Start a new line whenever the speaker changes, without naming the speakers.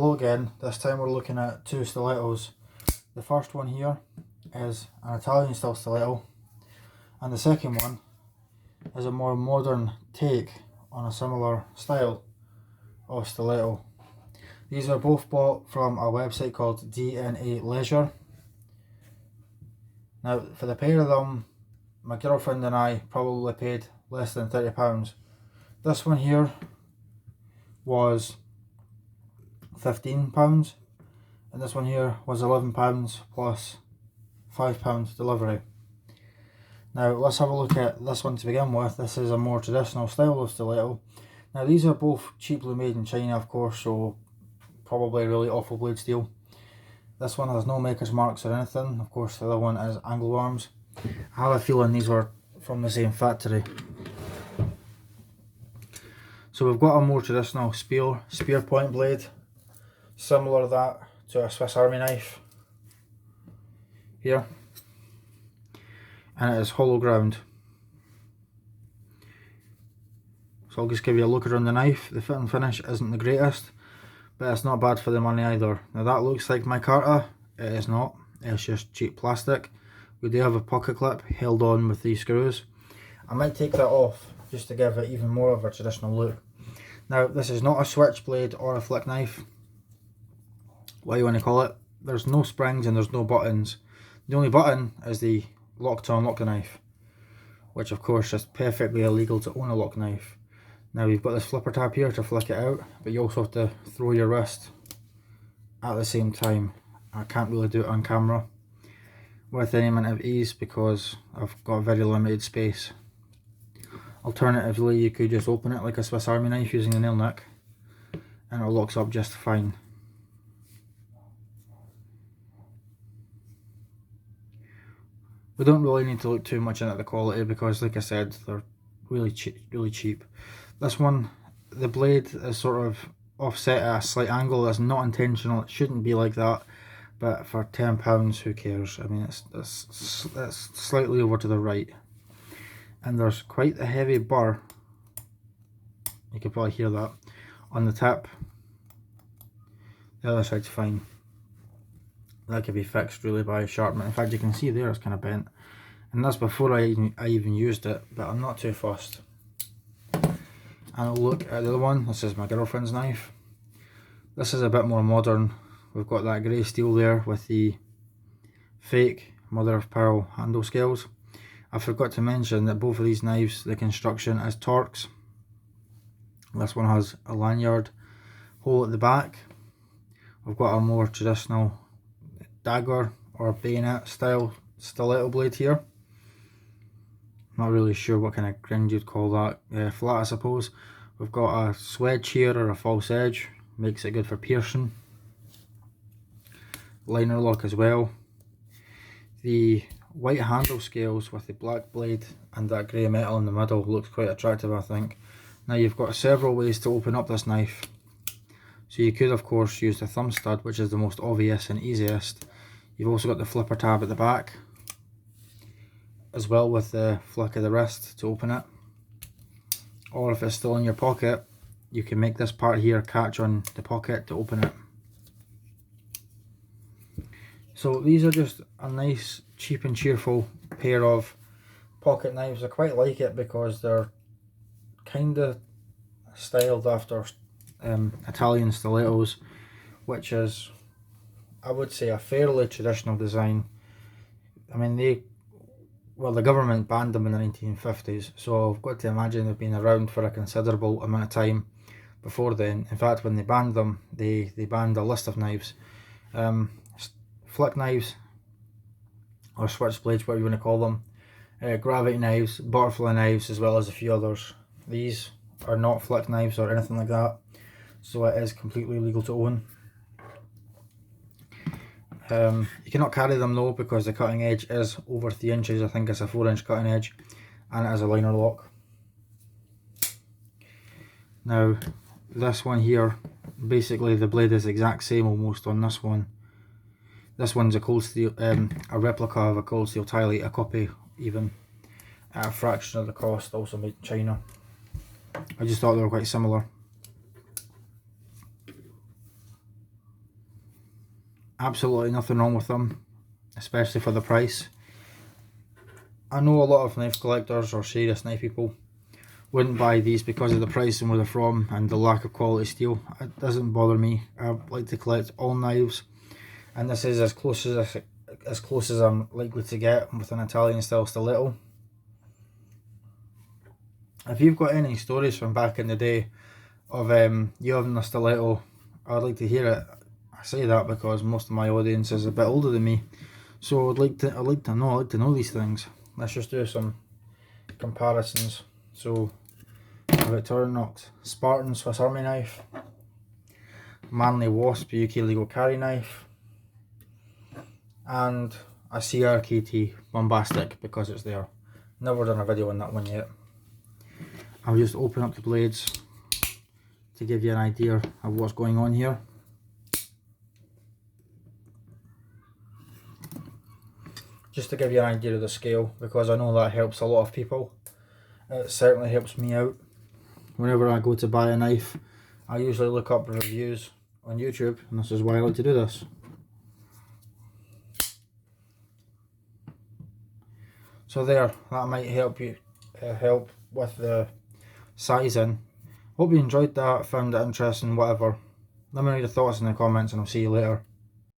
Hello again. This time we're looking at two stilettos. The first one here is an Italian style stiletto, and the second one is a more modern take on a similar style of stiletto. These are both bought from a website called DNA Leisure. Now, for the pair of them, my girlfriend and I probably paid less than £30. This one here was £15, and this one here was £11 plus £5 delivery. Now let's have a look at this one to begin with. This is a more traditional style of stiletto. Now these are both cheaply made in China, of course, so probably really awful blade steel. This one has no maker's marks or anything. Of course, the other one is anglo arms. I have a feeling these were from the same factory. So we've got a more traditional spear point blade, similar to that to a Swiss Army knife here, and it is hollow ground. So I'll just give you a look around the knife. The fit and finish isn't the greatest, but it's not bad for the money either. Now that looks like micarta. It is not, it's just cheap plastic. We do have a pocket clip held on with these screws. I might take that off just to give it even more of a traditional look. Now this is not a switchblade or a flick knife, what you want to call it. There's no springs and there's no buttons. The only button is the lock to unlock the knife, which of course is perfectly illegal to own a lock knife. Now you've got this flipper tab here to flick it out, but you also have to throw your wrist at the same time. I can't really do it on camera with any amount of ease because I've got very limited space. Alternatively, you could just open it like a Swiss Army knife using a nail nick, and it locks up just fine. We don't really need to look too much into the quality because, like I said, they're really cheap. This one, the blade is sort of offset at a slight angle. That's not intentional. It shouldn't be like that. But for £10, who cares? I mean, it's slightly over to the right, and there's quite a heavy burr. You can probably hear that on the tip. The other side's fine. That could be fixed really by a sharpener. In fact, you can see there it's kind of bent, and that's before I even used it. But I'm not too fussed. And I'll look at the other one. This is my girlfriend's knife. This is a bit more modern. We've got that grey steel there with the fake mother of pearl handle scales. I forgot to mention that both of these knives, the construction is Torx. This one has a lanyard hole at the back. We've got a more traditional dagger or bayonet style stiletto blade here. Not really sure what kind of grind you'd call that. Flat, I suppose. We've got a swedge here or a false edge, makes it good for piercing. Liner lock as well. The white handle scales with the black blade and that grey metal in the middle looks quite attractive, I think. Now you've got several ways to open up this knife. So you could of course use the thumb stud, which is the most obvious and easiest. You've also got the flipper tab at the back, as well with the flick of the wrist to open it. Or if it's still in your pocket, you can make this part here catch on the pocket to open it. So these are just a nice, cheap and cheerful pair of pocket knives. I quite like it because they're kind of styled after Italian stilettos, which is, I would say, a fairly traditional design. I mean, the government banned them in the 1950s, so I've got to imagine they've been around for a considerable amount of time before then. In fact, when they banned them, they banned a list of knives. Flick knives, or switchblades, whatever you want to call them, gravity knives, butterfly knives, as well as a few others. These are not flick knives or anything like that, so it is completely legal to own. You cannot carry them though because the cutting edge is over 3 inches. I think it's a 4-inch cutting edge, and it has a liner lock. Now this one here, basically the blade is the exact same almost on this one. This one's a cold steel, a replica of a cold steel tiley, a copy even, at a fraction of the cost, also made in China. I just thought they were quite similar. Absolutely nothing wrong with them, especially for the price. I know a lot of knife collectors or serious knife people wouldn't buy these because of the price and where they're from and the lack of quality steel. It doesn't bother me. I like to collect all knives, and this is as close as I'm likely to get with an Italian style stiletto. If you've got any stories from back in the day of you having a stiletto, I'd like to hear it. I say that because most of my audience is a bit older than me, so I'd like to know these things. Let's just do some comparisons. So, victorinox Spartan Swiss Army knife, Manly Wasp UK legal carry knife, and a CRKT bombastic because it's there. Never done a video on that one yet. I'll just open up the blades to give you an idea of what's going on here. Just to give you an idea of the scale, because I know that helps a lot of people. It certainly helps me out. Whenever I go to buy a knife, I usually look up reviews on YouTube, and this is why I like to do this. So there, that might help you help with the sizing. Hope you enjoyed that, found it interesting, whatever. Let me know your thoughts in the comments and I'll see you later.